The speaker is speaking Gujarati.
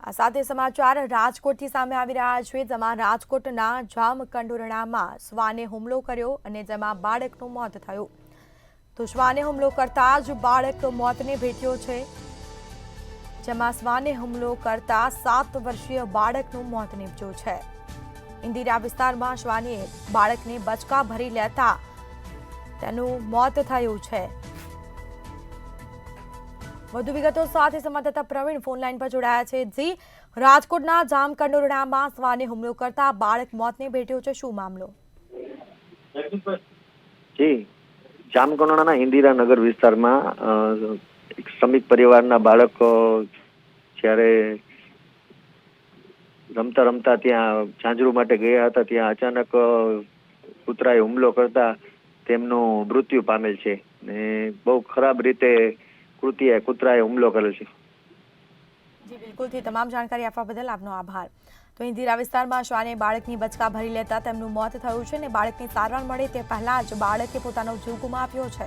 આ સાથે સમાચાર રાજકોટથી સામે આવી રહ્યા છે, જેમાં રાજકોટના જામકંડોરણામાં શ્વાને હુમલો કર્યો અને જેમાં બાળકનું મોત થયું। તો શ્વાને હુમલો કરતા જ બાળક મોતને ભેટ્યો છે, જેમાં શ્વાને હુમલો કરતા 7 વર્ષીય બાળકનું મોત નીપજ્યું છે। ઇન્દિરા વિસ્તારમાં શ્વાને બાળકને બચકા ભરી લેતા તેનું મોત થયું છે। વધુ વિગતો સાથે સંવાદદાતા પ્રવીણ ફોનલાઈન પર જોડાયા છે। જી, રાજકોટના જામકંડોરણામાં શ્વાને હુમલો કરતા બાળક મોતને ભેટ્યો છે, શું મામલો? જી, જામકંડોરણાના ઇન્દિરાનગર વિસ્તારમાં એક શ્રમિક પરિવારના બાળકો જ્યારે રમતા રમતા ત્યાં ઝાંઝરું માટે ગયા હતા, ત્યાં અચાનક કૂતરાએ હુમલો કરતા તેમનું મૃત્યુ પામેલ છે ને બહુ ખરાબ રીતે કૂતરાએ હુમલો કરેલ છે। જી બિલકુલથી તમામ જાણકારી આપવા બદલ આપનો આભાર। તો ઇન્દિરા વિસ્તારમાં શ્વાને બાળકની બચકા ભરી લેતા તેમનું મોત થયું છે અને બાળકની સારવાર મળે તે પહેલા જ બાળકે પોતાનો જીવ ગુમાવ્યો છે।